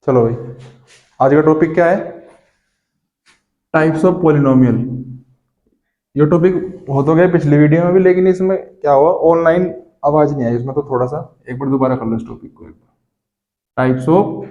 चलो भाई, आज का टॉपिक क्या है? Types of polynomial. ये टॉपिक हो तो गया पिछली वीडियो में भी, लेकिन इसमें क्या हुआ, ऑनलाइन आवाज नहीं आई इसमें, तो थोड़ा सा एक बार दोबारा कर लो इस टॉपिक को एक बार। Types of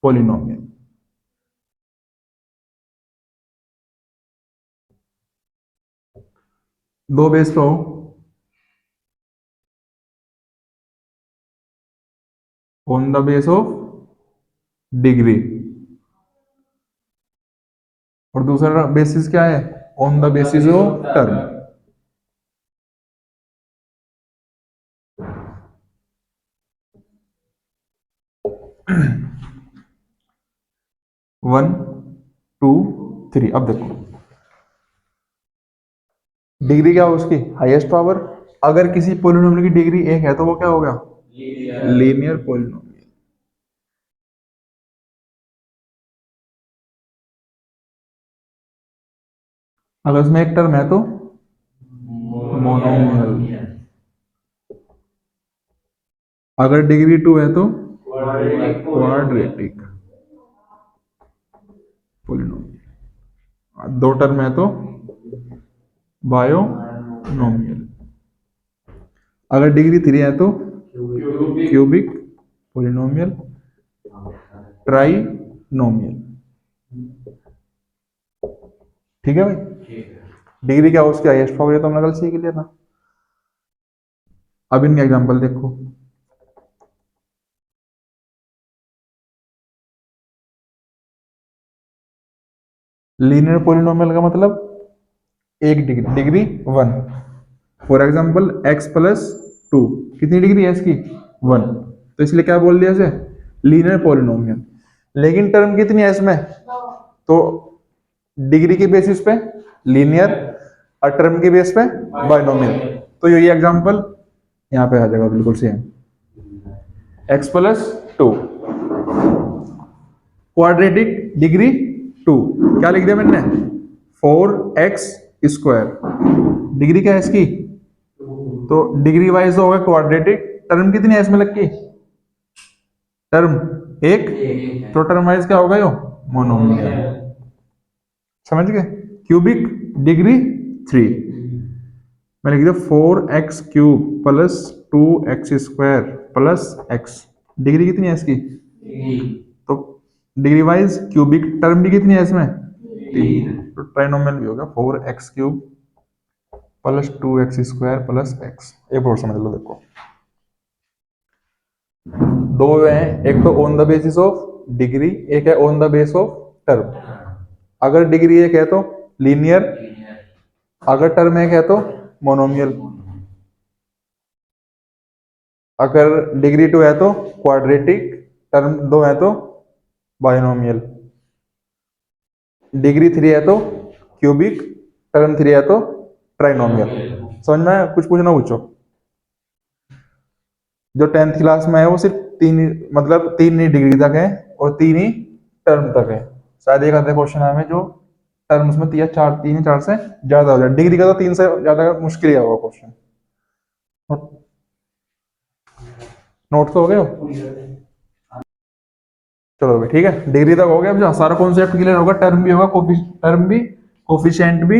polynomial. दो बेस पे हो। On the base of degree, और दूसरा बेसिस क्या है? On the basis of term. One, two, three. अब देखो, डिग्री क्या हो उसकी? Highest power. अगर किसी पॉलिनोमियल की डिग्री एक है तो वो क्या हो गया? Linear polynomial. अगर उसमें एक टर्म है तो मोनोमियल। अगर डिग्री टू है तो क्वाड्रेटिक पॉलिनोमियल। दो टर्म है तो बायोनोमियल। अगर डिग्री थ्री है तो क्यूबिक पॉलिनोमियल, ट्राइनोमियल। ठीक है भाई। डिग्री क्या हो उसकी? Highest power. ये तो हमने कल सीख लिया था। अब इनका एग्जांपल देखो। लीनियर पॉलिनोमियल का मतलब एक degree, degree one. For example x plus to, कितनी डिग्री है इसकी? वन। तो इसलिए क्या बोल दिया इसे? Linear polynomial. लेकिन टर्म कितनी है इसमें? तो डिग्री के बेसिस पे लीनियर, और टर्म के बेस पे बाइनोमियल। तो यही एग्जांपल यहाँ पे आ जाएगा बिल्कुल same. X plus two, quadratic, degree two. क्या लिख दिया मैंने? Four x square. डिग्री क्या है इसकी? तो डिग्री वाइज होगा क्वाड्रेटिक। टर्म कितनी है इसमें लग की? टर्म एक। तो टर्म वाइज क्या होगा यो? मोनोमियल। समझ गए? Cubic, degree three. मैं लिख दिया four x cube plus two x square plus x. Degree कितनी है इसकी? तो डिग्री वाइज क्यूबिक। टर्म भी कितनी है इसमें? तीन। तो ट्राइनोमियल भी होगा four x cube plus two x square plus x. एक और समझ लो, देखो दो हैं, एक तो on the basis of degree, एक है on the base of term. अगर डिग्री एक है तो लीनियर, अगर टर्म एक है तो मोनोमियल। अगर डिग्री टू है तो क्वाड्रेटिक, टर्म दो है तो बाइनोमियल। डिग्री थ्री है तो क्यूबिक, टर्म थ्री है तो ट्राइनोमियल। समझ में आया? कुछ पूछना पूछो। जो टेंथ क्लास में है वो सिर्फ तीन मतलब तीन ही डिग्री तक है, और तीन ही टर्म तक है। शायद एक आधे क्वेश्चन है जो टर्म्स में तीन या चार, तीन या चार से ज्यादा हो जाए। डिग्री का तो तीन से ज्यादा मुश्किल ही होगा क्वेश्चन। नोट तो हो गए हो? चलो भाई ठीक है, डिग्री तक हो गया। अब जो सारा कॉन्सेप्ट क्लियर होगा, टर्म भी होगा, टर्म भी, कोफिशिएंट भी,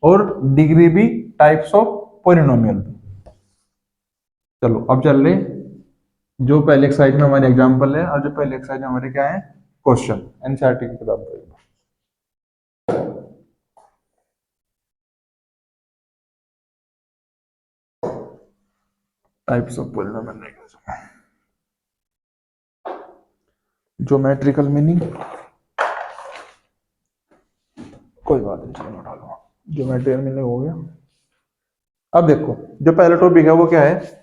और डिग्री भी, टाइप्स ऑफ पॉलिनोमियल भी। चलो अब चल रहे जो पहले एक्सरसाइज में हमारे एग्जांपल है, और जो पहले एक्सरसाइज में हमारे क्या है, क्वेश्चन। एनसीईआरटी की किताब में। Types of polynomial, geometrical meaning, कोई बात नहीं, चलो उठा लो। ज्योमेट्रिकल मीनिंग हो गया। अब देखो, जो पहला टॉपिक है वो क्या है?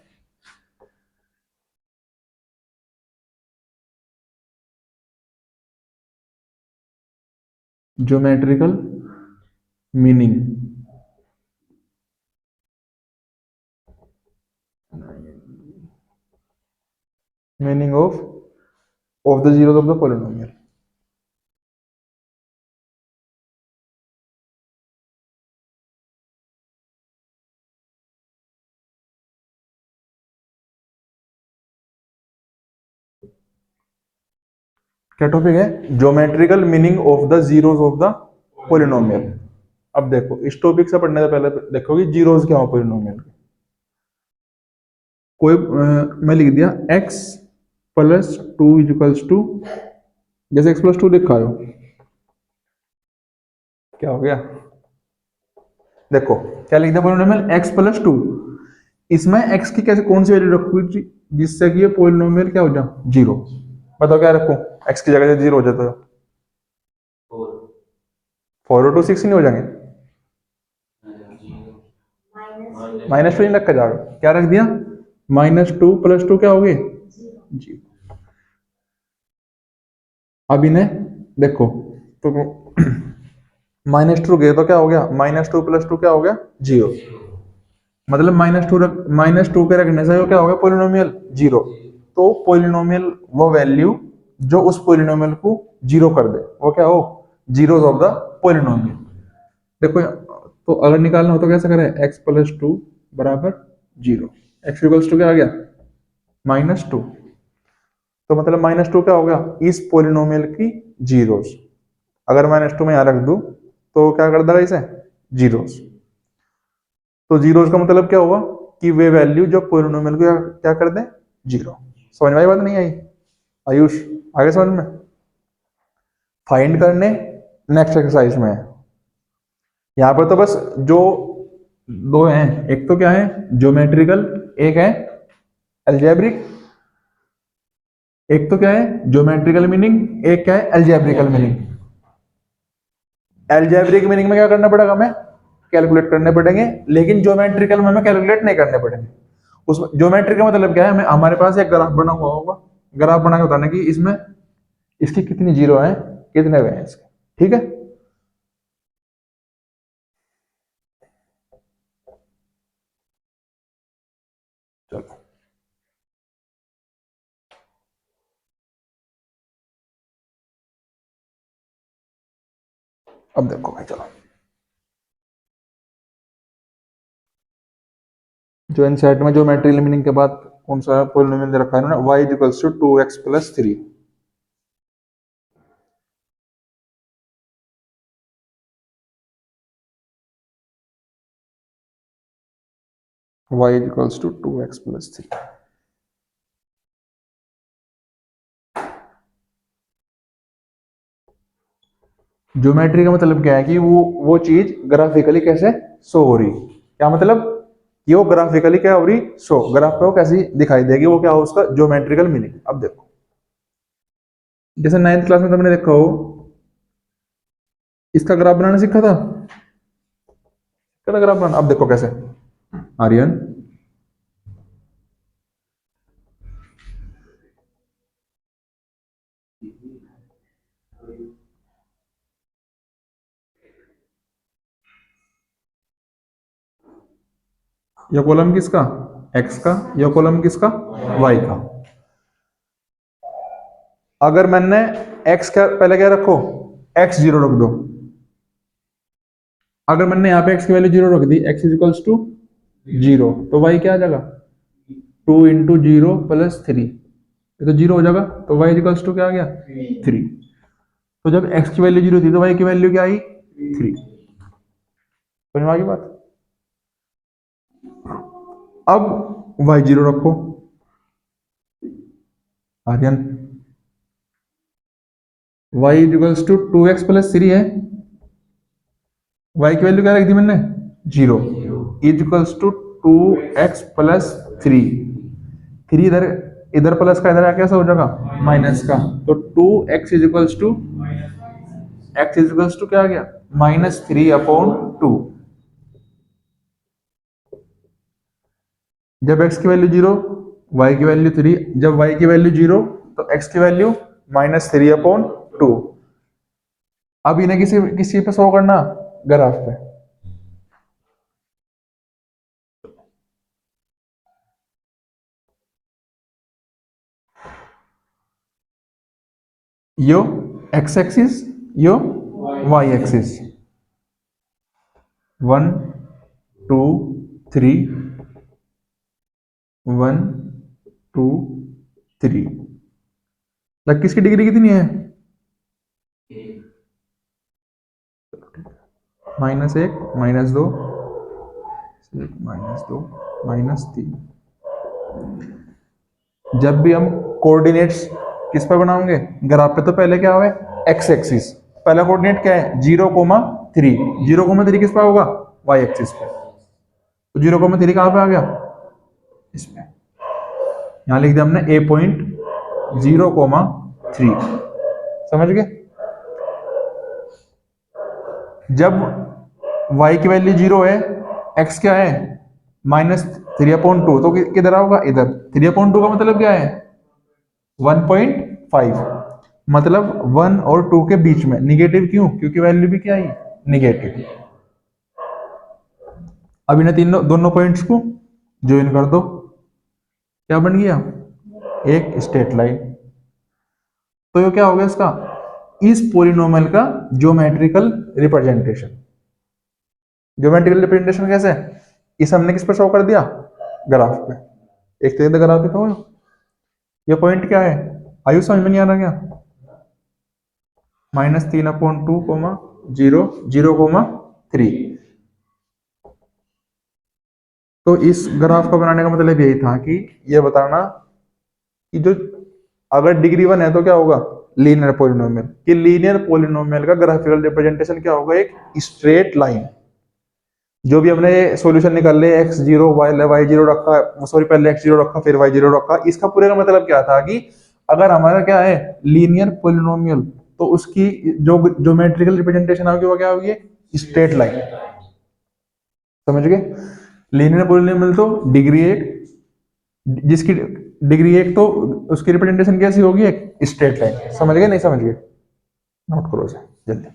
Geometrical meaning. Meaning of the zeros of the polynomial. क्या टॉपिक है? Geometrical meaning of the zeros of the polynomial. अब देखो इस टॉपिक से पढ़ने से पहले देखो कि जीरोस क्या हो पोलिनोमियल के। कोई मैं लिख दिया x plus two equals to, जैसे x प्लस टू लिखा हो, क्या हो गया? देखो क्या लिख दिया पोलिनोमियल x प्लस टू। इसमें x की कैसे कौन सी वैल्यू रखूँ जिससे कि ये पोलिनोमियल क्या हो जाए? जीरो। बताओ क्या रखूँ x की जगह से जीरो हो जाता है? 4 टू 6 नहीं हो जाएंगे? माइनस टू नहीं रखा जाएगा, क्या रख दिया? माइनस टू प्लस टू क्या हो गए? जी। अब इन्हें देखो तो माइनस टू गए तो क्या हो गया? माइनस टू प्लस टू क्या हो गया? जीरो। मतलब माइनस टू के रखने से वो क्या हो गया? Polynomial zero. तो पोलिनोमियल वो वैल्यू जो उस पोलिनोमियल को जीरो कर दे वो क्या हो? Zeros of the polynomial. देखो तो अगर निकालना हो तो कैसे करें? x प्लस टू बराबर जीरो। एक्स इक्वल्स टू क्या आ गया? Minus two. तो मतलब माइनस टू क्या हो गया? इस पोलिनोमियल की जीरोस। अगर माइनस टू में यहां रख दूं तो क्या कर देगा इसे? जीरोस। तो जीरोस का मतलब क्या हुआ कि वे वैल्यू जो पोलिनोमियल को क्या कर दे? जीरो। समझ में आई बात? नहीं आई? आयुष आगे समझ में? फाइंड करने नेक्स्ट एक्सरसाइज में है। यहां पर तो बस जो दो हैं, एक तो क्या है ज्योमेट्रिकल, एक है अलजेब्रिक। एक तो क्या है ज्योमेट्रिकल मीनिंग, एक क्या है अलजेब्रिकल मीनिंग। अलजेब्रिक मीनिंग में क्या करना पड़ेगा? हमें कैलकुलेट करने पड़ेंगे, लेकिन ज्योमेट्रिकल में हमें कैलकुलेट नहीं करने पड़ेंगे। उसमें ज्योमेट्रिक का मतलब क्या है? हमें हमारे पास एक ग्राफ बना हुआ होगा, ग्राफ बना के बताना कि इसमें इसकी कितनी जीरो है, कितने वे हैं इसके। ठीक है? चलो अब देखो भाई, चलो जो एनसीईआरटी में ज्योमेट्रिकल मीनिंग के बाद कौन सा पॉलिनोमियल दे रखा है इन्होंने? y equals to 2x plus 3। y equals to 2x plus 3। Geometry का मतलब क्या है कि वो चीज ग्राफिकली कैसे शो हो रही। क्या मतलब? कि वो ग्राफिकली क्या हो रही? शो। ग्राफ पे वो कैसी दिखाई देगी, वो क्या हो उसका ज्योमेट्रिकल मीनिंग। अब देखो जैसे नाइन्थ क्लास में तुमने देखा हो, इसका ग्राफ बनाना सीखा था, क्या ग्राफ बनाना? अब देखो कैसे। आर्यन ये कॉलम किसका? x का। ये कॉलम किसका? y का। अगर मैंने x का पहले क्या रखो? x जीरो रख दो। अगर मैंने यहाँ पे x की वैल्यू जीरो रख दी, x इजिकल्स टू जीरो, तो y क्या आ जाएगा? 2 × 0 + 3। ये तो जीरो हो जाएगा, तो y इजिकल्स टू क्या आ गया? 3। तो जब x की वैल्यू जीरो थी तो y की वैल्यू क्या आई? 3। समझ में आ गई बात? अब y जीरो रखो। Aryan y equals to 2x + 3 है, y की वैल्यू क्या रख दी मैंने? जीरो। Equals to 2x + 3। 3 इधर, इधर प्लस का इधर कैसा हो जाएगा? माइनस का। तो 2x equals to, x equals to क्या आ गया? -3/2। जब x की वैल्यू जीरो, y की वैल्यू 3। जब y की वैल्यू जीरो तो x की वैल्यू -3/2। अब इन्हें किसी किसी पे शो करना, ग्राफ पे। यो x एक्सिस, यो y एक्सिस। 1 2 3, 1 2 3। किसकी डिग्री कितनी है? -1 -2 -2 -3। जब भी हम कोऑर्डिनेट्स किस पर बनाओगे, ग्राफ पे, तो पहले क्या हुआ, एक्स एक्सिस। पहला कोऑर्डिनेट क्या है, 0,3। 0,3 किस पे होगा, वाई एक्सिस पे। तो 0,3 कहाँ पे आ गया, इसमें। यहां लिख दिया हमने ए पॉइंट 0,3। समझ गए। जब y की वैल्यू 0 है, x क्या है -3/2, तो किधर आओगा, इधर। 3/2 का मतलब क्या है, 1.5। मतलब 1 और 2 के बीच में। निगेटिव क्यों, क्योंकि वैल्यू भी क्या आई, निगेटिव। अब इन तीनों दोनों पॉइंट्स को ज्वाइन कर दो, क्या बन गया, एक स्ट्रेट लाइन। तो ये क्या हो गया इसका, इस पॉलिनोमियल का ज्योमेट्रिकल रिप्रेजेंटेशन। ज्योमेट्रिकल रिप्रेजेंटेशन कैसे है, इस हमने किस पर शो कर दिया, ग्राफ पे। एक तो ग्राफ पे तो ये पॉइंट क्या है, आयु समझ में नहीं आ रहा क्या, -3/2, 0, 0,3। तो इस ग्राफ को बनाने का मतलब यही था कि ये बताना कि जो अगर डिग्री 1 है तो क्या होगा, लीनियर पॉलिनोमियल। कि लीनियर पॉलिनोमियल का ग्राफिकल रिप्रेजेंटेशन क्या होगा, एक स्ट्रेट लाइन। जो भी हमने सॉल्यूशन निकाल लिया, x0 y0 रखा, सॉरी पहले x0 रखा फिर y0 रखा, इसका पूरे का मतलब क्या था कि अगर हमारा क्या है लीनियर पॉलिनोमियल, तो उसकी जो ज्योमेट्रिकल रिप्रेजेंटेशन होगी वो क्या होगी, स्ट्रेट लाइन। समझ गए। लीनियर पॉलिनोमियल तो डिग्री 1, जिसकी डिग्री 1, तो उसकी रिप्रेजेंटेशन कैसी होगी, एक स्ट्रेट लाइन। समझ गए, नहीं समझ गए, नोट करो इसे जल्दी।